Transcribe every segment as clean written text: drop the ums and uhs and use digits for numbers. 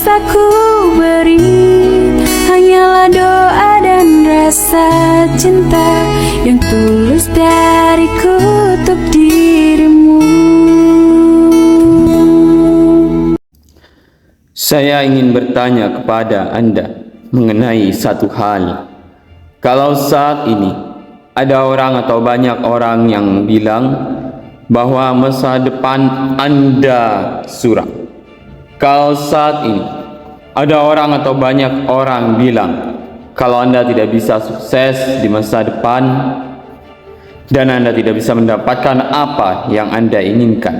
bisa ku beri hanyalah doa dan rasa cinta yang tulus dariku untuk dirimu. Saya ingin bertanya kepada Anda mengenai satu hal. Kalau saat ini ada orang atau banyak orang yang bilang bahwa masa depan Anda suram. Kalau saat ini ada orang atau banyak orang bilang kalau Anda tidak bisa sukses di masa depan dan Anda tidak bisa mendapatkan apa yang Anda inginkan,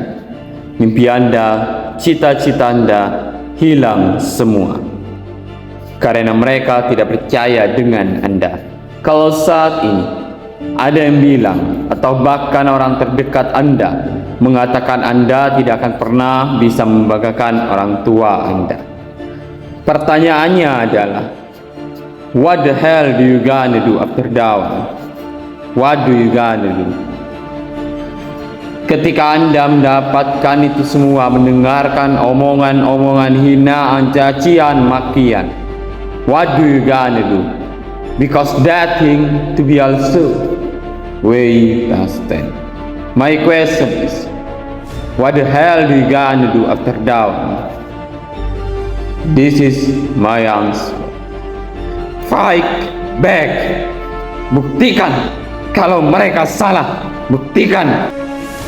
mimpi Anda, cita-cita Anda hilang semua karena mereka tidak percaya dengan Anda. Kalau saat ini ada yang bilang atau bahkan orang terdekat Anda mengatakan Anda tidak akan pernah bisa membanggakan orang tua Anda, pertanyaannya adalah, what the hell do you gonna do after down? What do you gonna do? Ketika Anda mendapatkan itu semua, mendengarkan omongan-omongan hinaan, cacian, makian, what do you gonna do? Because that thing to be also way past 10. My question is, what the hell do you gonna do after down? This is my answer. Fight back. Buktikan kalau mereka salah. Buktikan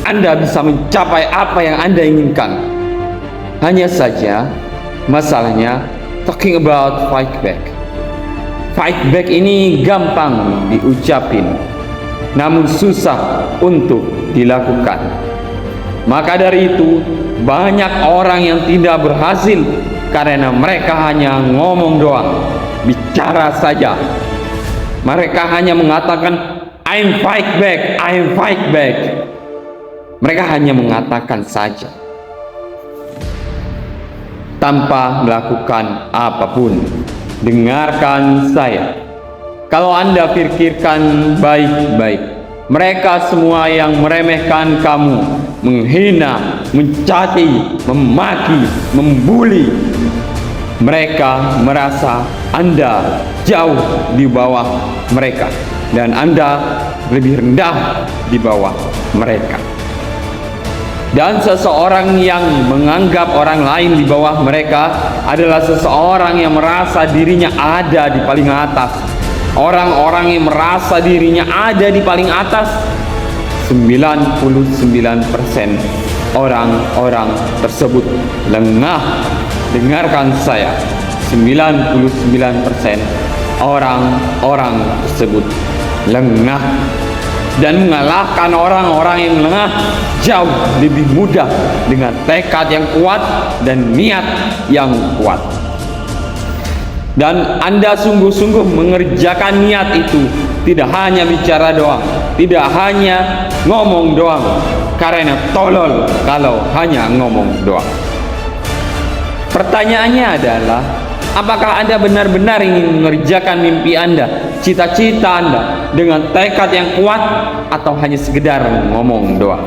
Anda bisa mencapai apa yang Anda inginkan. Hanya saja masalahnya talking about fight back. Fight back ini gampang diucapin, namun susah untuk dilakukan. Maka dari itu banyak orang yang tidak berhasil karena mereka hanya ngomong doang, bicara saja. Mereka hanya mengatakan I'm fight back, I'm fight back. Mereka hanya mengatakan saja tanpa melakukan apapun. Dengarkan saya. Kalau Anda pikirkan baik-baik, mereka semua yang meremehkan kamu, menghina, mencaci, memaki, membuli, mereka merasa Anda jauh di bawah mereka dan Anda lebih rendah di bawah mereka. Dan seseorang yang menganggap orang lain di bawah mereka adalah seseorang yang merasa dirinya ada di paling atas. Orang-orang yang merasa dirinya ada di paling atas, 99% orang-orang tersebut lengah. Dengarkan saya, 99% orang-orang tersebut lengah. Dan mengalahkan orang-orang yang lengah jauh lebih mudah dengan tekad yang kuat dan niat yang kuat. Dan Anda sungguh-sungguh mengerjakan niat itu, tidak hanya bicara doang, tidak hanya ngomong doang, karena tolol kalau hanya ngomong doang. Pertanyaannya adalah, apakah Anda benar-benar ingin mengerjakan mimpi Anda, cita-cita Anda dengan tekad yang kuat, atau hanya sekedar ngomong doang?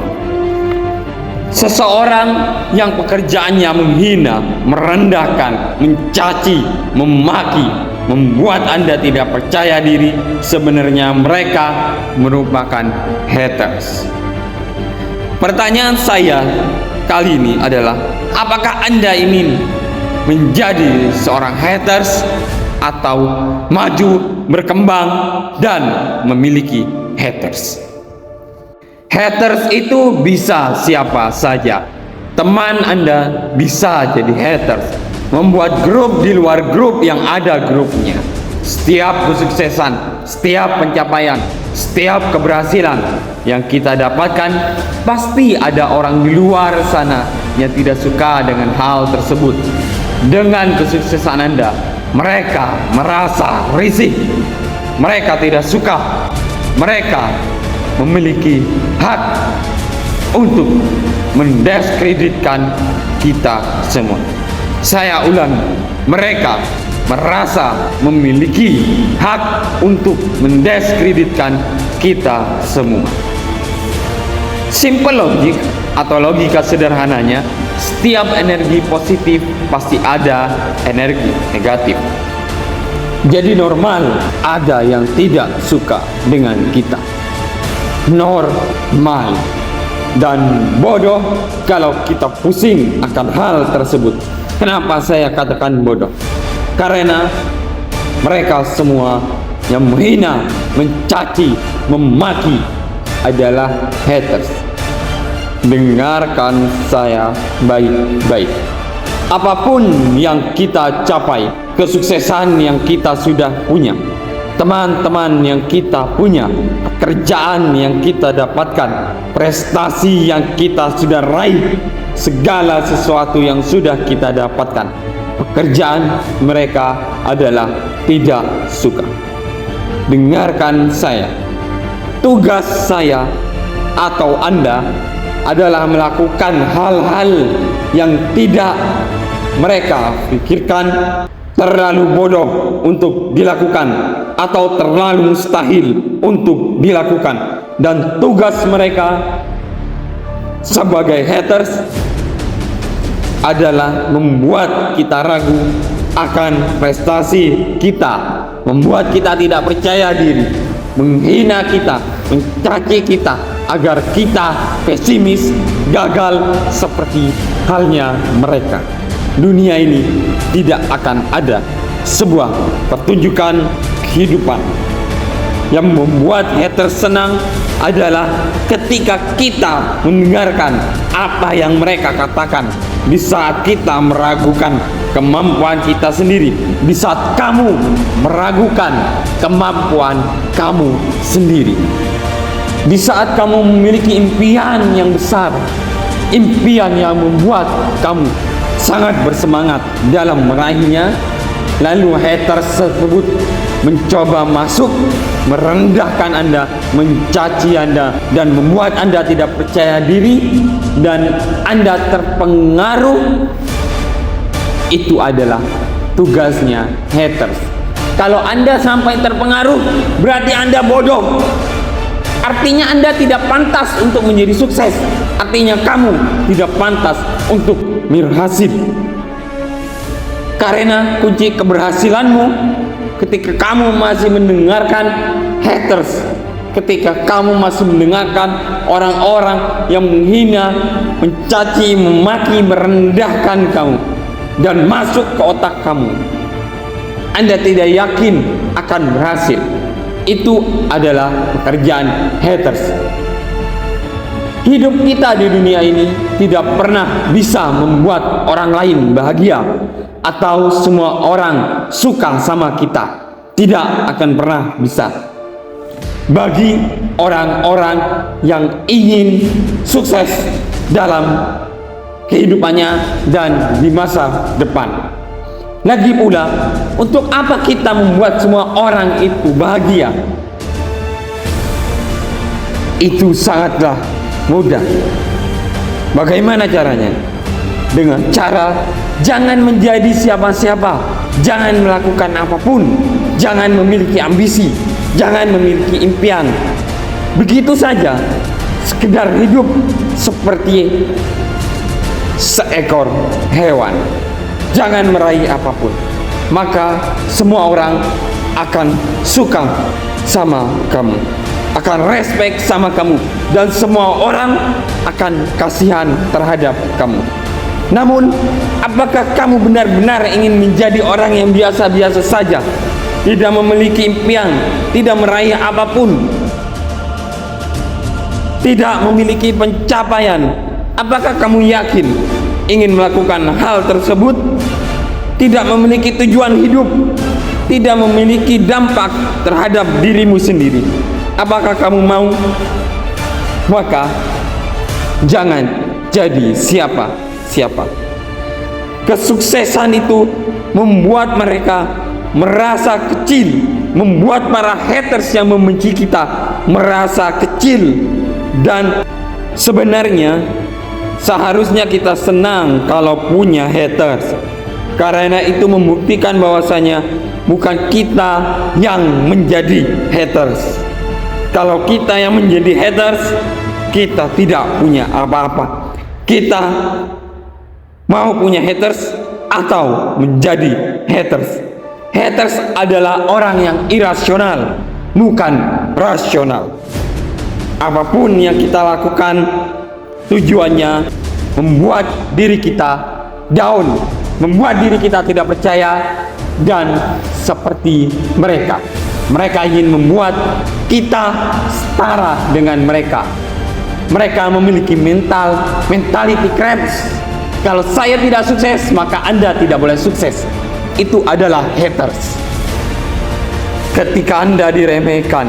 Seseorang yang pekerjaannya menghina, merendahkan, mencaci, memaki, membuat Anda tidak percaya diri, sebenarnya mereka merupakan haters. Pertanyaan saya kali ini adalah, apakah Anda ingin menjadi seorang haters atau maju, berkembang, dan memiliki haters? Haters itu bisa siapa saja. Teman Anda bisa jadi haters, membuat grup di luar grup yang ada grupnya. Setiap kesuksesan, setiap pencapaian, setiap keberhasilan yang kita dapatkan, pasti ada orang di luar sana yang tidak suka dengan hal tersebut. Dengan kesuksesan Anda, mereka merasa risih, mereka tidak suka, mereka memiliki hak untuk mendiskreditkan kita semua. Saya ulangi, mereka merasa memiliki hak untuk mendiskreditkan kita semua. Simple logik atau logika sederhananya, Setiap energi positif pasti ada energi negatif. Jadi normal ada yang tidak suka dengan kita. Normal. Dan bodoh kalau kita pusing akan hal tersebut. Kenapa saya katakan bodoh? Karena mereka semua yang menghina, mencaci, memaki adalah haters. Dengarkan saya baik-baik. Apapun yang kita capai, kesuksesan yang kita sudah punya, teman-teman yang kita punya, pekerjaan yang kita dapatkan, prestasi yang kita sudah raih, segala sesuatu yang sudah kita dapatkan, pekerjaan mereka adalah tidak suka. Dengarkan saya. Tugas saya atau Anda adalah melakukan hal-hal yang tidak mereka pikirkan terlalu bodoh untuk dilakukan atau terlalu mustahil untuk dilakukan. Dan tugas mereka sebagai haters adalah membuat kita ragu akan prestasi kita, membuat kita tidak percaya diri, menghina kita, mencaci kita, agar kita pesimis, gagal seperti halnya mereka. Dunia ini tidak akan ada sebuah pertunjukan kehidupan. Yang membuat haters senang adalah ketika kita mendengarkan apa yang mereka katakan. Di saat kita meragukan kemampuan kita sendiri, di saat kamu meragukan kemampuan kamu sendiri, di saat kamu memiliki impian yang besar, impian yang membuat kamu sangat bersemangat dalam meraihnya, lalu haters tersebut mencoba masuk, merendahkan Anda, mencaci Anda, dan membuat Anda tidak percaya diri, dan Anda terpengaruh. Itu adalah tugasnya haters. Kalau Anda sampai terpengaruh, berarti Anda bodoh. Artinya Anda tidak pantas untuk menjadi sukses. Artinya kamu tidak pantas untuk berhasil. Karena kunci keberhasilanmu ketika kamu masih mendengarkan haters, ketika kamu masih mendengarkan orang-orang yang menghina, mencaci, memaki, merendahkan kamu, dan masuk ke otak kamu, Anda tidak yakin akan berhasil. Itu adalah pekerjaan haters. Hidup kita di dunia ini tidak pernah bisa membuat orang lain bahagia atau semua orang suka sama kita. Tidak akan pernah bisa. Bagi orang-orang yang ingin sukses dalam kehidupannya dan di masa depan. Lagi pula, untuk apa kita membuat semua orang itu bahagia? Itu sangatlah mudah. Bagaimana caranya? Dengan cara jangan menjadi siapa-siapa, jangan melakukan apapun, jangan memiliki ambisi, jangan memiliki impian. Begitu saja, sekedar hidup seperti seekor hewan. Jangan meraih apapun, maka semua orang akan suka sama kamu, akan respect sama kamu, dan semua orang akan kasihan terhadap kamu. Namun, apakah kamu benar-benar ingin menjadi orang yang biasa-biasa saja, tidak memiliki impian, tidak meraih apapun, tidak memiliki pencapaian? Apakah kamu yakin ingin melakukan hal tersebut? Tidak memiliki tujuan hidup, tidak memiliki dampak terhadap dirimu sendiri. Apakah kamu mau? Maka jangan jadi siapa-siapa. Kesuksesan itu membuat mereka merasa kecil, membuat para haters yang membenci kita merasa kecil. Dan sebenarnya seharusnya kita senang kalau punya haters, karena itu membuktikan bahwasanya bukan kita yang menjadi haters. Kalau kita yang menjadi haters, kita tidak punya apa-apa. Kita Mau punya haters atau menjadi haters? Haters adalah orang yang irasional, bukan rasional. Apapun yang kita lakukan, tujuannya membuat diri kita down, membuat diri kita tidak percaya, dan seperti mereka. Mereka ingin membuat kita setara dengan mereka. Mereka memiliki mentality crabs. Kalau saya tidak sukses, maka Anda tidak boleh sukses. Itu adalah haters. Ketika Anda diremehkan,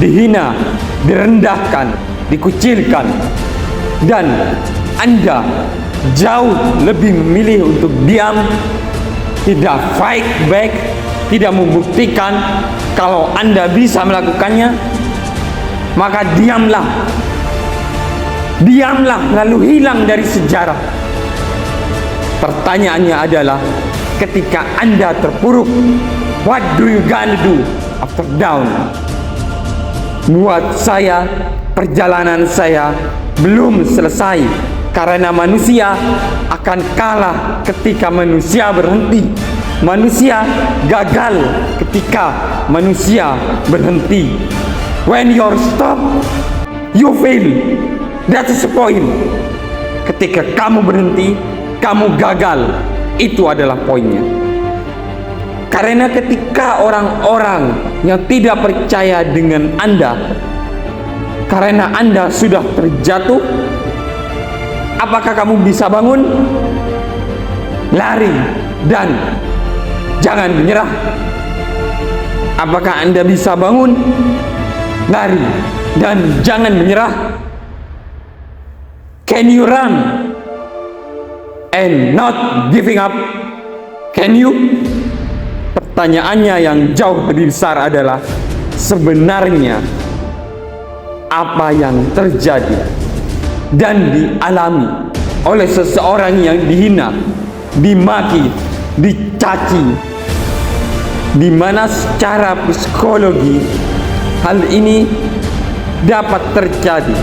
dihina, direndahkan, dikucilkan, dan Anda jauh lebih memilih untuk diam, tidak fight back, tidak membuktikan kalau Anda bisa melakukannya, maka diamlah. Diamlah lalu hilang dari sejarah. Pertanyaannya adalah, ketika Anda terpuruk, what do you gonna do after down? Buat saya, perjalanan saya belum selesai, karena manusia akan kalah ketika manusia berhenti. Manusia gagal ketika manusia berhenti. When you're stop, you fail. That's the point. Ketika kamu berhenti, kamu gagal. Itu adalah poinnya. Karena ketika orang-orang yang tidak percaya dengan Anda, karena Anda sudah terjatuh, apakah kamu bisa bangun? Lari dan jangan menyerah. Apakah Anda bisa bangun? Lari dan jangan menyerah. Can you run and not giving up? Can you? Pertanyaannya yang jauh lebih besar adalah, sebenarnya apa yang terjadi dan dialami oleh seseorang yang dihina, dimaki, dicaci, di mana secara psikologi hal ini dapat terjadi.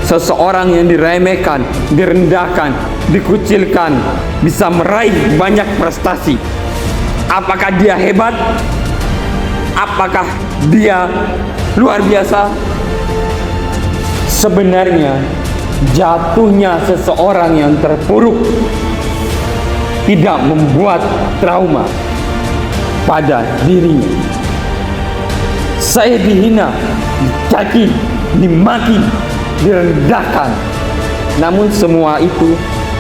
Seseorang yang diremehkan, direndahkan, dikucilkan bisa meraih banyak prestasi. Apakah dia hebat? Apakah dia luar biasa? Sebenarnya jatuhnya seseorang yang terpuruk tidak membuat trauma pada dirinya. Saya dihina, dicaci, dimaki, direndahkan, namun semua itu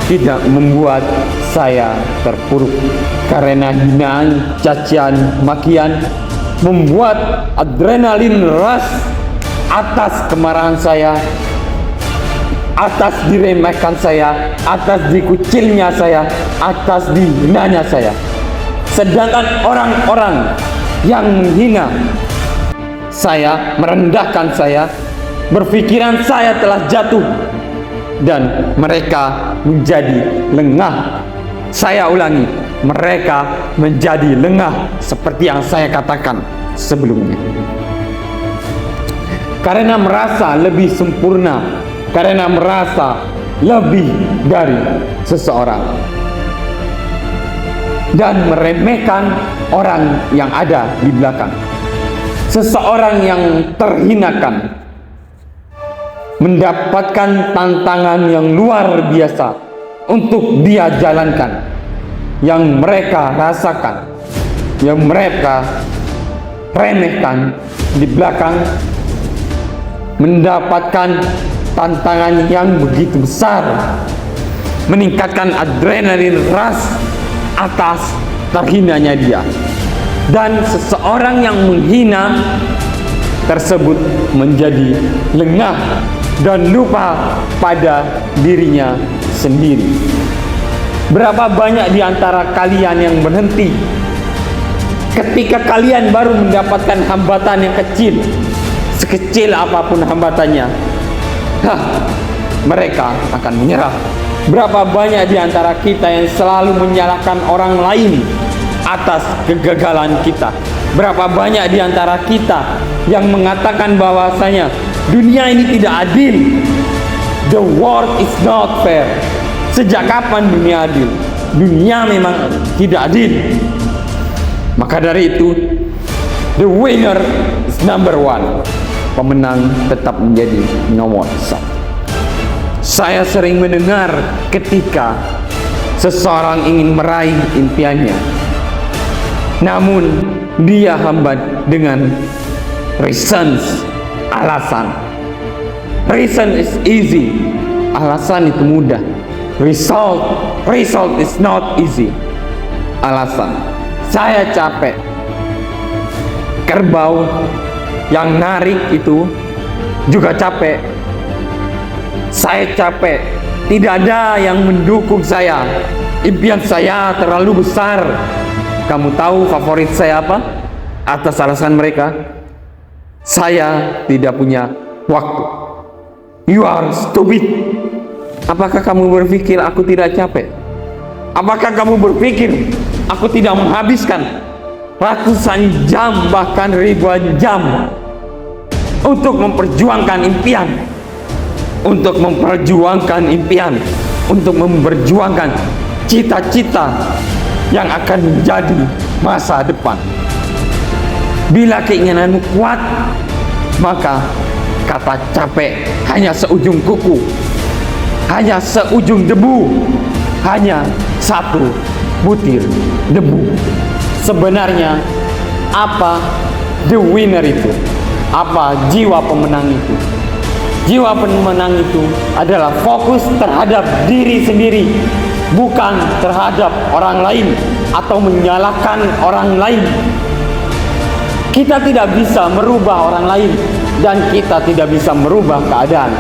tidak membuat saya terpuruk, karena hinaan, cacian, makian membuat adrenalin rush atas kemarahan saya, atas diremehkan saya, atas dikucilnya saya, atas dihinanya saya. Sedangkan orang-orang yang menghina saya, merendahkan saya, berpikiran saya telah jatuh dan mereka menjadi lengah. Saya ulangi, mereka menjadi lengah seperti yang saya katakan sebelumnya. Karena merasa lebih sempurna, karena merasa lebih dari seseorang, dan meremehkan orang yang ada di belakang. Seseorang yang terhinakan mendapatkan tantangan yang luar biasa untuk dia jalankan, yang mereka rasakan, yang mereka remehkan di belakang, mendapatkan tantangan yang begitu besar, meningkatkan adrenalin rush atas terhinanya dia. Dan seseorang yang menghina tersebut menjadi lengah dan lupa pada dirinya sendiri. Berapa banyak di antara kalian yang berhenti ketika kalian baru mendapatkan hambatan yang kecil, sekecil apapun hambatannya, mereka akan menyerah. Berapa banyak di antara kita yang selalu menyalahkan orang lain atas kegagalan kita? Berapa banyak di antara kita yang mengatakan bahwasanya dunia ini tidak adil, the world is not fair, Sejak kapan dunia adil? Dunia memang tidak adil. Maka dari itu, the winner is number one. Pemenang tetap menjadi nomor satu. Saya sering mendengar ketika seseorang ingin meraih impiannya, namun dia hambat dengan reasons, alasan. Reason is easy, alasan itu mudah. Result is not easy. Alasan, saya capek. Kerbau yang narik itu juga capek. Saya capek. Tidak ada yang mendukung saya. Impian saya terlalu besar. Kamu tahu favorit saya apa? Atas alasan mereka, saya tidak punya waktu. You are stupid. Apakah kamu berpikir aku tidak capek? Apakah kamu berpikir aku tidak menghabiskan ratusan jam, bahkan ribuan jam untuk memperjuangkan impian? Untuk memperjuangkan impian, untuk memperjuangkan cita-cita yang akan menjadi masa depan. Bila keinginanmu kuat, maka kata capek hanya seujung kuku, hanya seujung debu, hanya satu butir debu. Sebenarnya apa the winner itu? Apa jiwa pemenang itu? Jiwa pemenang itu adalah fokus terhadap diri sendiri, bukan terhadap orang lain atau menyalahkan orang lain. Kita tidak bisa merubah orang lain dan kita tidak bisa merubah keadaan,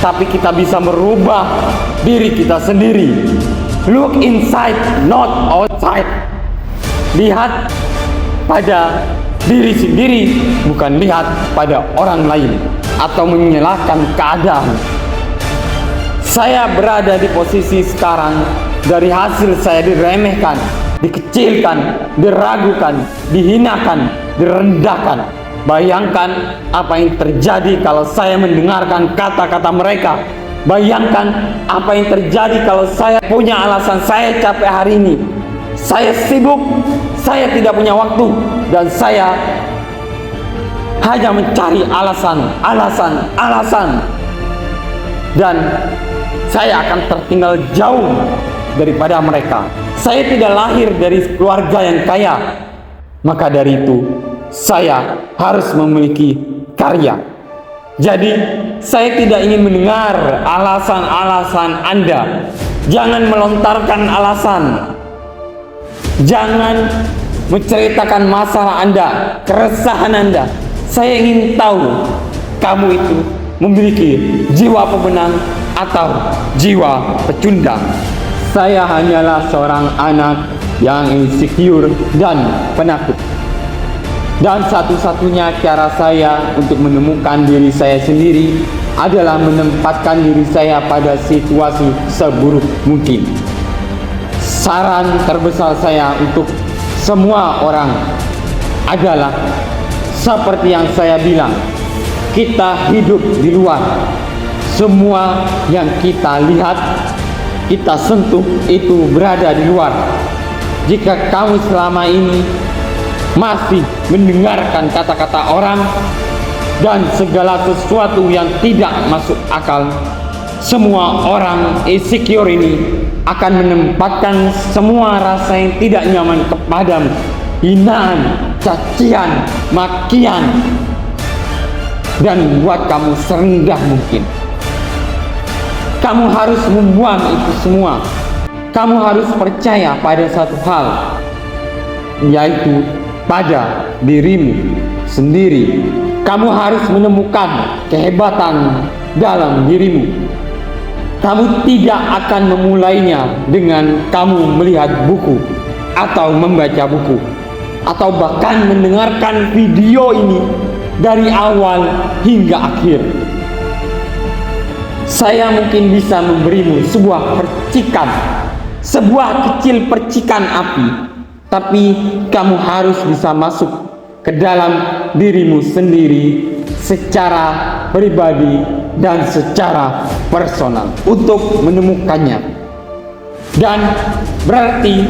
tapi kita bisa merubah diri kita sendiri. Look inside, not outside. Lihat pada diri sendiri, bukan lihat pada orang lain atau menyalahkan keadaan. Saya berada di posisi sekarang dari hasil saya diremehkan, dikecilkan, diragukan, dihinakan, direndahkan. Bayangkan apa yang terjadi kalau saya mendengarkan kata-kata mereka. Bayangkan apa yang terjadi kalau saya punya alasan saya capek hari ini, saya sibuk, saya tidak punya waktu, dan saya hanya mencari alasan, dan saya akan tertinggal jauh daripada mereka. Saya tidak lahir dari keluarga yang kaya, maka dari itu saya harus memiliki karya. Jadi saya tidak ingin mendengar alasan-alasan Anda. Jangan melontarkan alasan, jangan menceritakan masalah Anda, keresahan Anda. Saya ingin tahu kamu itu memiliki jiwa pemenang atau jiwa pecundang. Saya hanyalah seorang anak yang insecure dan penakut. Dan satu-satunya cara saya untuk menemukan diri saya sendiri adalah menempatkan diri saya pada situasi seburuk mungkin. Saran terbesar saya untuk semua orang adalah seperti yang saya bilang, kita hidup di luar. Semua yang kita lihat, kita sentuh itu berada di luar. Jika kamu selama ini masih mendengarkan kata-kata orang dan segala sesuatu yang tidak masuk akal, semua orang insecure ini akan menempatkan semua rasa yang tidak nyaman kepadamu. Hinaan, cacian, makian, dan membuat kamu serendah mungkin. Kamu harus membuang itu semua. Kamu harus percaya pada satu hal, yaitu pada dirimu sendiri. Kamu harus menemukan kehebatan dalam dirimu. Kamu tidak akan memulainya dengan kamu melihat buku atau membaca buku, atau bahkan mendengarkan video ini dari awal hingga akhir. Saya mungkin bisa memberimu sebuah percikan, sebuah kecil percikan api, tapi kamu harus bisa masuk ke dalam dirimu sendiri secara pribadi dan secara personal untuk menemukannya. Dan berarti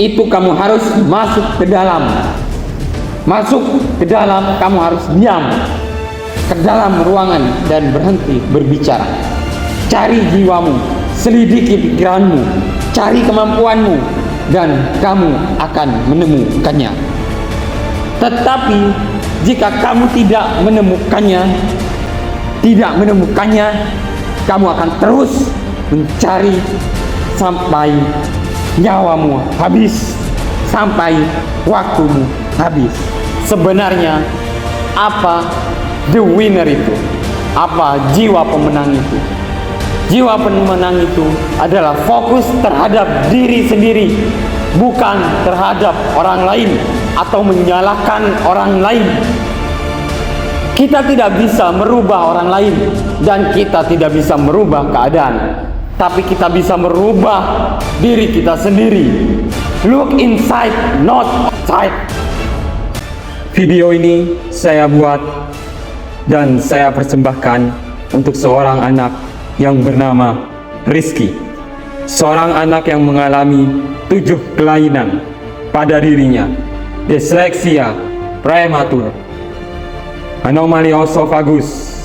itu kamu harus masuk ke dalam. Masuk ke dalam, kamu harus diam ke dalam ruangan dan berhenti berbicara. Cari jiwamu, selidiki pikiranmu, cari kemampuanmu, dan kamu akan menemukannya. Tetapi jika kamu tidak menemukannya, kamu akan terus mencari sampai nyawamu habis, sampai waktumu habis. Sebenarnya apa the winner itu? Apa jiwa pemenang itu? Jiwa pemenang itu adalah fokus terhadap diri sendiri, bukan terhadap orang lain atau menyalahkan orang lain. Kita tidak bisa merubah orang lain dan kita tidak bisa merubah keadaan, tapi kita bisa merubah diri kita sendiri. Look inside, not outside. Video ini saya buat dan saya persembahkan untuk seorang anak yang bernama Rizky. Seorang anak yang mengalami 7 kelainan pada dirinya: disleksia prematur, anomali osofagus,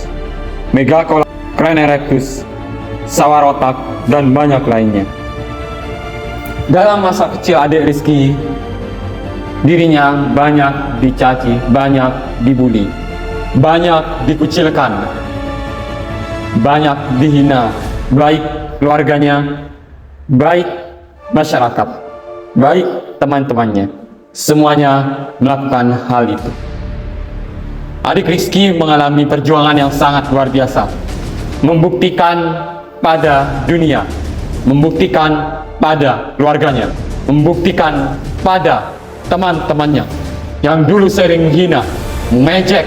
megacolon erectus, sawar otak, dan banyak lainnya. Dalam masa kecil adik Rizky, dirinya banyak dicaci, banyak dibully, banyak dikucilkan, banyak dihina, baik keluarganya, baik masyarakat, baik teman-temannya. Semuanya melakukan hal itu. Adik Rizky mengalami perjuangan yang sangat luar biasa, membuktikan pada dunia, membuktikan pada keluarganya, membuktikan pada teman-temannya yang dulu sering menghina, mengejek,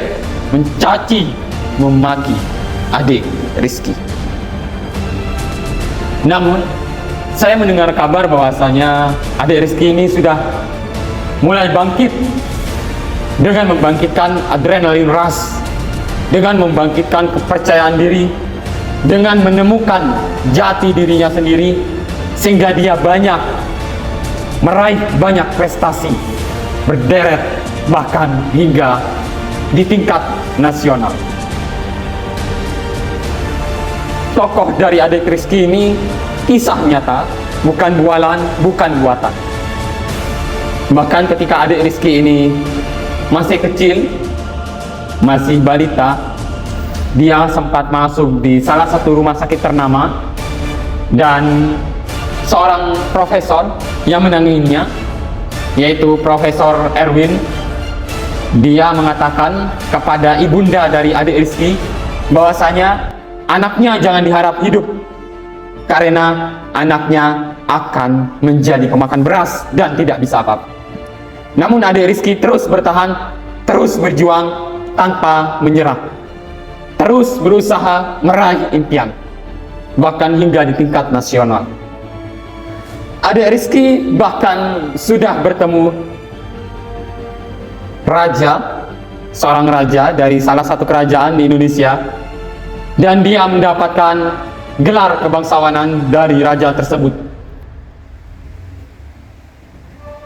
mencaci, memaki adik Rizky. Namun, saya mendengar kabar bahwasanya adik Rizky ini sudah mulai bangkit dengan membangkitkan adrenalin rush, dengan membangkitkan kepercayaan diri, dengan menemukan jati dirinya sendiri, sehingga dia meraih banyak prestasi, berderet bahkan hingga di tingkat nasional. Tokoh dari adik Rizky ini kisah nyata, bukan bualan, bukan buatan. Bahkan ketika adik Rizky ini masih kecil, masih balita, dia sempat masuk di salah satu rumah sakit ternama, dan seorang profesor yang menanganinya, yaitu Profesor Erwin, dia mengatakan kepada ibunda dari adik Rizky bahwasanya anaknya jangan diharap hidup, karena anaknya akan menjadi pemakan beras dan tidak bisa apa-apa. Namun adik Rizky terus bertahan, terus berjuang tanpa menyerah, terus berusaha meraih impian, bahkan hingga di tingkat nasional. Adik Rizky bahkan sudah bertemu seorang raja dari salah satu kerajaan di Indonesia, dan dia mendapatkan gelar kebangsawanan dari raja tersebut.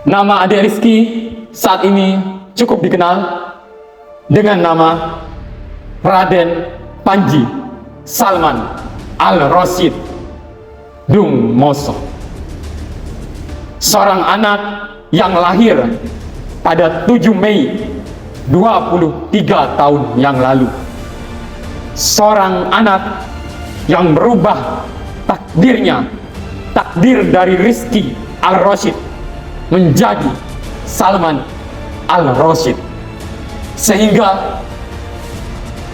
Nama adik Rizky saat ini cukup dikenal dengan nama Raden Panji Salman Al-Rashid Dung Moso. Seorang anak yang lahir pada 7 Mei 23 tahun yang lalu. Seorang anak yang merubah takdirnya, takdir dari Rizky Al-Rashid menjadi Salman Al-Rashid, sehingga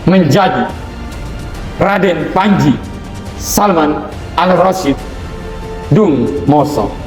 menjadi Raden Panji Salman Al-Rashid Dung Moso.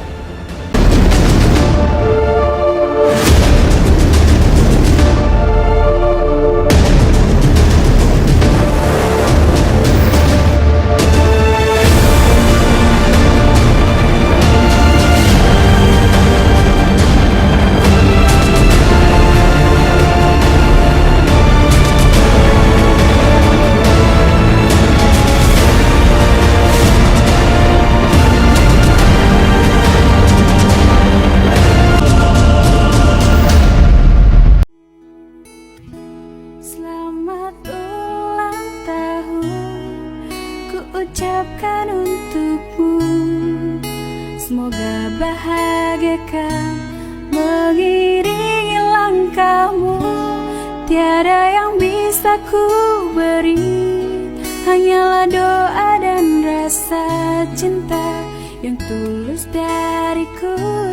bagaikan mengiringi langkahmu. Tiada yang bisa ku beri, hanyalah doa dan rasa cinta yang tulus dariku